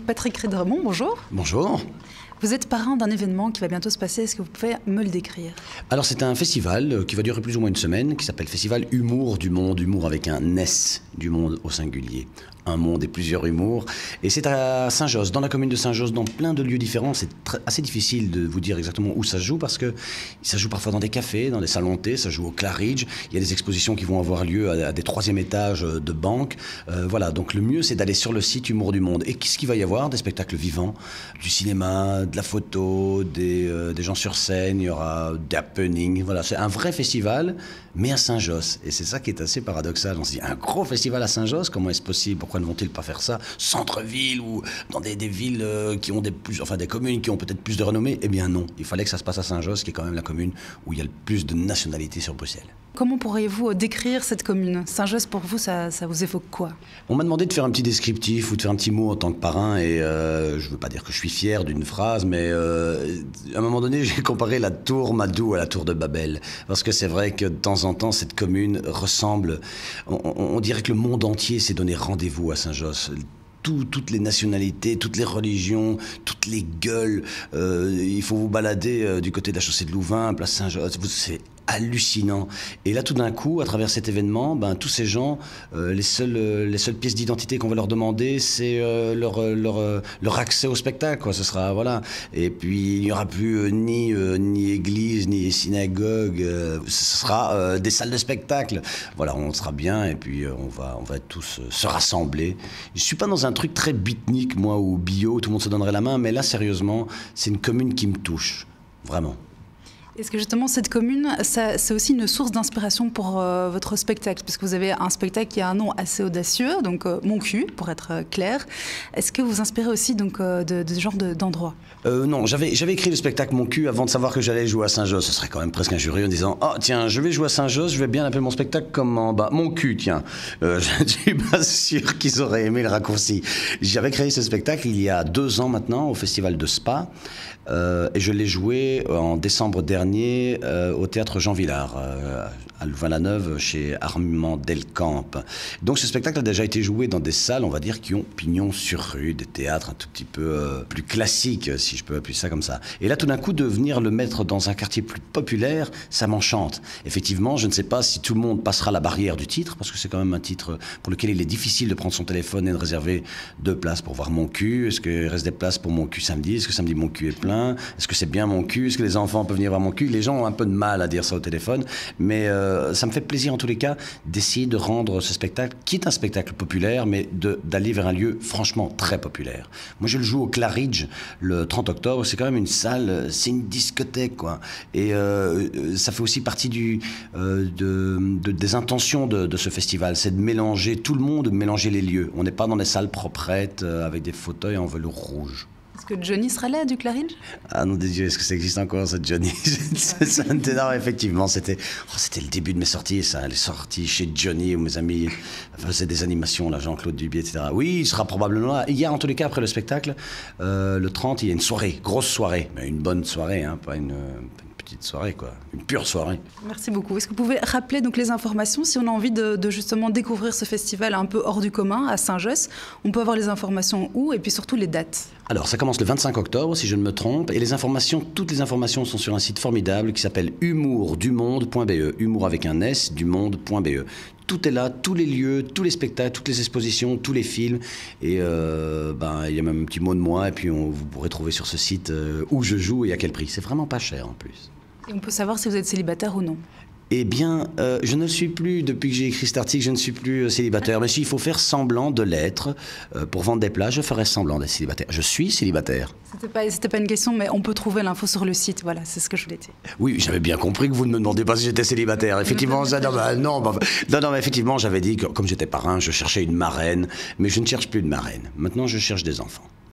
Patrick Riedermont, bonjour. Bonjour. Vous êtes parrain d'un événement qui va bientôt se passer, est-ce que vous pouvez me le décrire? Alors c'est un festival qui va durer plus ou moins une semaine, qui s'appelle Festival Humour du Monde, humour avec un S du monde au singulier. Un monde et plusieurs humours. Et c'est à Saint-Josse, dans la commune de Saint-Josse, dans plein de lieux différents. C'est assez difficile de vous dire exactement où ça se joue, parce que ça joue parfois dans des cafés, dans des salons de thé, ça joue au Claridge. Il y a des expositions qui vont avoir lieu à des troisième étages de banques. Voilà, donc le mieux c'est d'aller sur le site Humour du Monde. Et qu'est-ce qu'il va y avoir? Des spectacles vivants, du cinéma, de la photo, des gens sur scène, il y aura des happenings. Voilà, c'est un vrai festival, mais à Saint-Josse. Et c'est ça qui est assez paradoxal. On se dit, un gros festival à Saint-Josse, comment est-ce possible? Pourquoi ne vont-ils pas faire ça centre-ville ou dans des villes qui ont des communes qui ont peut-être plus de renommée? Eh bien non, il fallait que ça se passe à Saint-Josse, qui est quand même la commune où il y a le plus de nationalités sur Bruxelles. Comment pourriez-vous décrire cette commune? Saint-Josse, pour vous, ça vous évoque quoi? On m'a demandé de faire un petit descriptif ou de faire un petit mot en tant que parrain, et je ne veux pas dire que je suis fier d'une phrase, mais à un moment donné, j'ai comparé la tour Madou à la tour de Babel. Parce que c'est vrai que de temps en temps, cette commune ressemble... On dirait que le monde entier s'est donné rendez-vous à Saint-Josse. Toutes les nationalités, toutes les religions, toutes les gueules. Il faut vous balader du côté de la chaussée de Louvain, place Saint-Josse. C'est hallucinant. Et là, tout d'un coup, à travers cet événement, tous ces gens, les seules pièces d'identité qu'on va leur demander, c'est leur accès au spectacle, quoi. Ce sera, voilà. Et puis, il n'y aura plus ni église, ni synagogue. Ce sera des salles de spectacle. Voilà, on sera bien, et puis on va tous se rassembler. Je suis pas dans un truc très beatnik, moi, ou bio, tout le monde se donnerait la main, mais là, sérieusement, c'est une commune qui me touche. Vraiment. Est-ce que justement cette commune, c'est aussi une source d'inspiration pour votre spectacle? Parce que vous avez un spectacle qui a un nom assez audacieux, donc Mon cul, pour être clair. Est-ce que vous inspirez aussi donc, de ce genre d'endroit? Non, j'avais écrit le spectacle Mon cul avant de savoir que j'allais jouer à Saint-Josse. Ce serait quand même presque injurieux en disant « Oh tiens, je vais jouer à Saint-Josse, je vais bien appeler mon spectacle comme Mon cul, tiens. » Je ne suis pas sûr qu'ils auraient aimé le raccourci. J'avais créé ce spectacle il y a 2 ans maintenant au Festival de Spa. Et je l'ai joué en décembre dernier au théâtre Jean Villard, à Louvain-la-Neuve, chez Armand Delcamp. Donc ce spectacle a déjà été joué dans des salles, on va dire, qui ont pignon sur rue, des théâtres un tout petit peu plus classiques, si je peux appeler ça comme ça. Et là, tout d'un coup, de venir le mettre dans un quartier plus populaire, ça m'enchante. Effectivement, je ne sais pas si tout le monde passera la barrière du titre, parce que c'est quand même un titre pour lequel il est difficile de prendre son téléphone et de réserver 2 places pour voir Mon cul. Est-ce qu'il reste des places pour Mon cul samedi? Est-ce que samedi Mon cul est plein? Est-ce que c'est bien Mon cul? Est-ce que les enfants peuvent venir voir Mon cul? Les gens ont un peu de mal à dire ça au téléphone, mais ça me fait plaisir en tous les cas d'essayer de rendre ce spectacle, qui est un spectacle populaire, mais d'aller vers un lieu franchement très populaire. Moi je le joue au Claridge le 30 octobre, c'est quand même une salle, c'est une discothèque, quoi. Et ça fait aussi partie des intentions de ce festival, c'est de mélanger tout le monde, de mélanger les lieux. On n'est pas dans des salles proprettes avec des fauteuils en velours rouge. Est-ce que Johnny sera là du Claridge? Ah non, Dieu, est-ce que ça existe encore, cette Johnny? Non, effectivement, c'était le début de mes sorties, ça, les sorties chez Johnny, où mes amis faisaient des animations, là, Jean-Claude Dubié, etc. Oui, il sera probablement là. Il y a, en tous les cas, après le spectacle, le 30, il y a une soirée, grosse soirée, mais une bonne soirée, hein, pas une petite soirée, quoi, une pure soirée. Merci beaucoup. Est-ce que vous pouvez rappeler donc les informations si on a envie de justement découvrir ce festival un peu hors du commun à Saint-Josse? On peut avoir les informations où, et puis surtout les dates? Alors, ça commence le 25 octobre, si je ne me trompe, et toutes les informations sont sur un site formidable qui s'appelle humourdumonde.be, humour avec un S, dumonde.be. Tout est là, tous les lieux, tous les spectacles, toutes les expositions, tous les films, et il y a même un petit mot de moi, et puis vous pourrez trouver sur ce site où je joue et à quel prix. C'est vraiment pas cher en plus. Et on peut savoir si vous êtes célibataire ou non? Eh bien, je ne le suis plus. Depuis que j'ai écrit cet article, je ne suis plus célibataire. Mais s'il faut faire semblant de l'être pour vendre des places, je ferai semblant d'être célibataire. Je suis célibataire. C'était pas une question, mais on peut trouver l'info sur le site. Voilà, c'est ce que je voulais dire. Oui, j'avais bien compris que vous ne me demandiez pas si j'étais célibataire. Effectivement, non, mais effectivement, j'avais dit que comme j'étais parrain, je cherchais une marraine. Mais je ne cherche plus de marraine. Maintenant, je cherche des enfants.